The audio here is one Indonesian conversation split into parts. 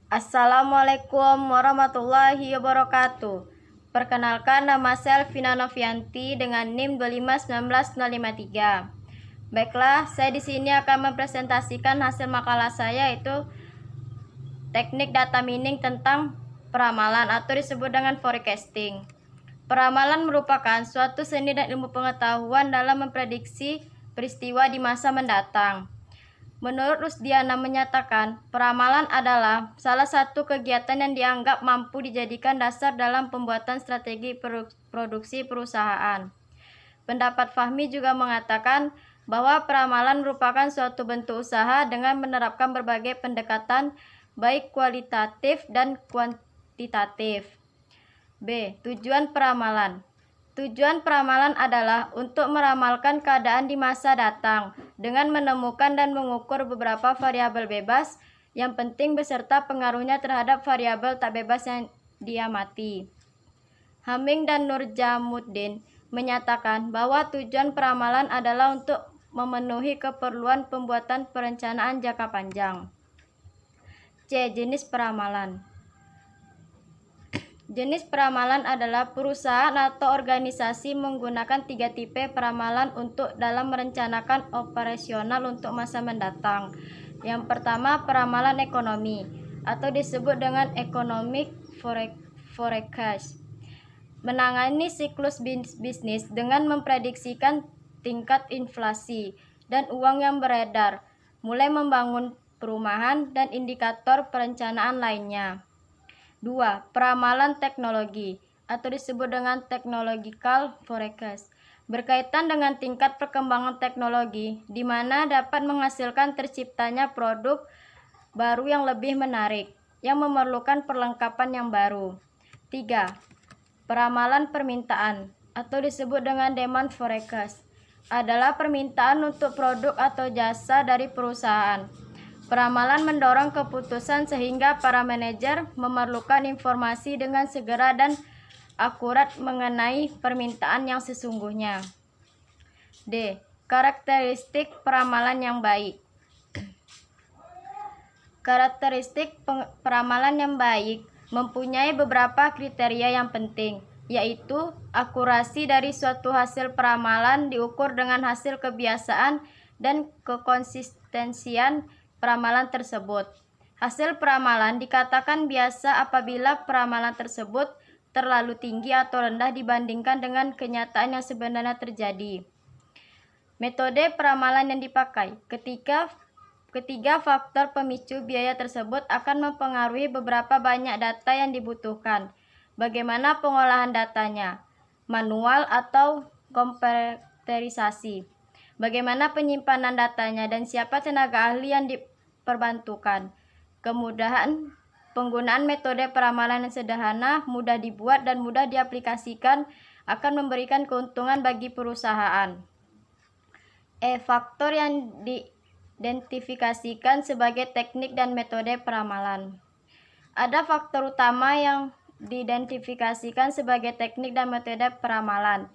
Assalamualaikum warahmatullahi wabarakatuh. Perkenalkan, nama saya Elvina Novianti dengan NIM 2519053. Baiklah, saya di sini akan mempresentasikan hasil makalah saya, yaitu teknik data mining tentang peramalan atau disebut dengan forecasting. Peramalan merupakan suatu seni dan ilmu pengetahuan dalam memprediksi peristiwa di masa mendatang. Menurut Rusdiana menyatakan, peramalan adalah salah satu kegiatan yang dianggap mampu dijadikan dasar dalam pembuatan strategi produksi perusahaan. Pendapat Fahmi juga mengatakan bahwa peramalan merupakan suatu bentuk usaha dengan menerapkan berbagai pendekatan baik kualitatif dan kuantitatif. B. Tujuan peramalan. Tujuan peramalan adalah untuk meramalkan keadaan di masa datang dengan menemukan dan mengukur beberapa variabel bebas yang penting beserta pengaruhnya terhadap variabel tak bebas yang diamati. Haming dan Nurjamuddin menyatakan bahwa tujuan peramalan adalah untuk memenuhi keperluan pembuatan perencanaan jangka panjang. C. Jenis peramalan. Jenis peramalan adalah perusahaan atau organisasi menggunakan 3 tipe peramalan untuk dalam merencanakan operasional untuk masa mendatang. Yang pertama, peramalan ekonomi atau disebut dengan economic forecast. Menangani siklus bisnis dengan memprediksikan tingkat inflasi dan uang yang beredar, mulai membangun perumahan dan indikator perencanaan lainnya. 2. Peramalan teknologi atau disebut dengan technological forecast. Berkaitan dengan tingkat perkembangan teknologi di mana dapat menghasilkan terciptanya produk baru yang lebih menarik yang memerlukan perlengkapan yang baru. 3. Peramalan permintaan atau disebut dengan demand forecast adalah permintaan untuk produk atau jasa dari perusahaan. Peramalan mendorong keputusan sehingga para manajer memerlukan informasi dengan segera dan akurat mengenai permintaan yang sesungguhnya. D. Karakteristik peramalan yang baik. Karakteristik peramalan yang baik mempunyai beberapa kriteria yang penting, yaitu akurasi dari suatu hasil peramalan diukur dengan hasil kebiasaan dan kekonsistensian peramalan tersebut. Hasil peramalan dikatakan biasa apabila peramalan tersebut terlalu tinggi atau rendah dibandingkan dengan kenyataan yang sebenarnya terjadi. Metode peramalan yang dipakai. Ketiga faktor pemicu biaya tersebut akan mempengaruhi beberapa banyak data yang dibutuhkan. Bagaimana pengolahan datanya? Manual atau komputerisasi? Bagaimana penyimpanan datanya dan siapa tenaga ahli yang diperbantukan. Kemudahan penggunaan metode peramalan yang sederhana, mudah dibuat dan mudah diaplikasikan akan memberikan keuntungan bagi perusahaan. Faktor yang diidentifikasikan sebagai teknik dan metode peramalan. Ada faktor utama yang diidentifikasikan sebagai teknik dan metode peramalan.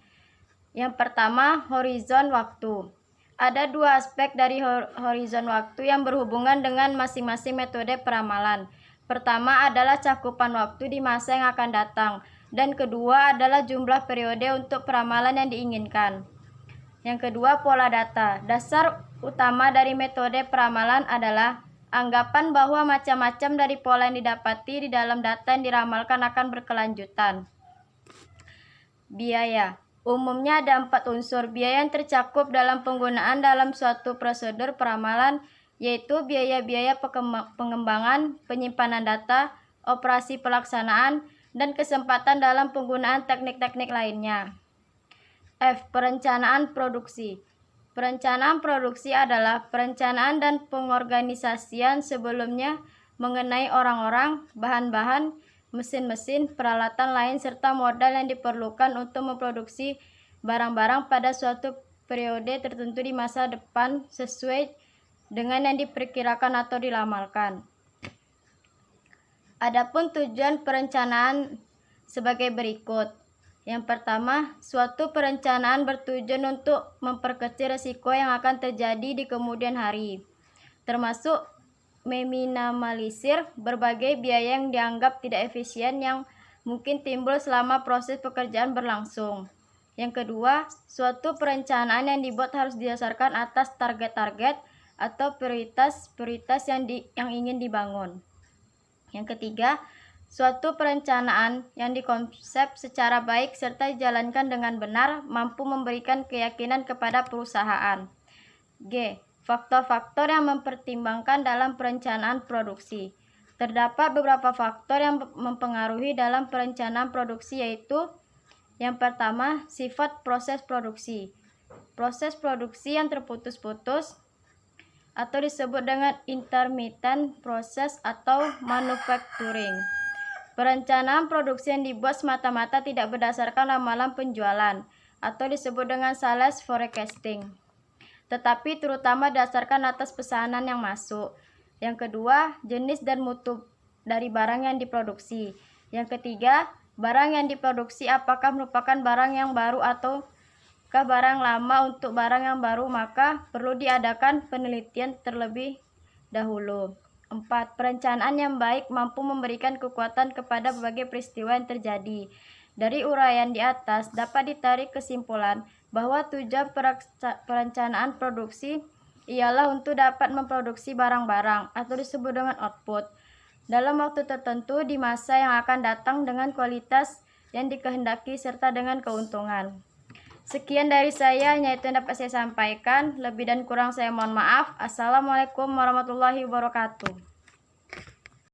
Yang pertama, horizon waktu. Ada 2 aspek dari horizon waktu yang berhubungan dengan masing-masing metode peramalan. Pertama adalah cakupan waktu di masa yang akan datang, dan kedua adalah jumlah periode untuk peramalan yang diinginkan. Yang kedua, pola data. Dasar utama dari metode peramalan adalah anggapan bahwa macam-macam dari pola yang didapati di dalam data yang diramalkan akan berkelanjutan. Biaya. Umumnya ada 4 unsur biaya yang tercakup dalam penggunaan dalam suatu prosedur peramalan, yaitu biaya-biaya pengembangan, penyimpanan data, operasi pelaksanaan, dan kesempatan dalam penggunaan teknik-teknik lainnya. Perencanaan produksi. Perencanaan produksi adalah perencanaan dan pengorganisasian sebelumnya mengenai orang-orang, bahan-bahan, mesin-mesin, peralatan lain, serta modal yang diperlukan untuk memproduksi barang-barang pada suatu periode tertentu di masa depan sesuai dengan yang diperkirakan atau diramalkan. Adapun tujuan perencanaan sebagai berikut. Yang pertama, suatu perencanaan bertujuan untuk memperkecil risiko yang akan terjadi di kemudian hari, termasuk meminimalisir berbagai biaya yang dianggap tidak efisien yang mungkin timbul selama proses pekerjaan berlangsung. Yang kedua, suatu perencanaan yang dibuat harus didasarkan atas target-target atau prioritas-prioritas yang ingin dibangun. Yang ketiga, suatu perencanaan yang dikonsep secara baik serta dijalankan dengan benar mampu memberikan keyakinan kepada perusahaan. G. Faktor-faktor yang mempertimbangkan dalam perencanaan produksi. Terdapat beberapa faktor yang mempengaruhi dalam perencanaan produksi, yaitu yang pertama, sifat proses produksi. Proses produksi yang terputus-putus atau disebut dengan intermittent process atau manufacturing. Perencanaan produksi yang dibuat semata-mata tidak berdasarkan ramalan penjualan atau disebut dengan sales forecasting, tetapi terutama berdasarkan atas pesanan yang masuk. Yang kedua, jenis dan mutu dari barang yang diproduksi. Yang ketiga, barang yang diproduksi apakah merupakan barang yang baru ataukah barang lama. Untuk barang yang baru maka perlu diadakan penelitian terlebih dahulu. 4. Perencanaan yang baik mampu memberikan kekuatan kepada berbagai peristiwa yang terjadi. Dari uraian di atas dapat ditarik kesimpulan bahwa tujuan perencanaan produksi ialah untuk dapat memproduksi barang-barang atau disebut dengan output dalam waktu tertentu di masa yang akan datang dengan kualitas yang dikehendaki serta dengan keuntungan. Sekian dari saya, hanya itu yang dapat saya sampaikan. Lebih dan kurang saya mohon maaf. Assalamualaikum warahmatullahi wabarakatuh.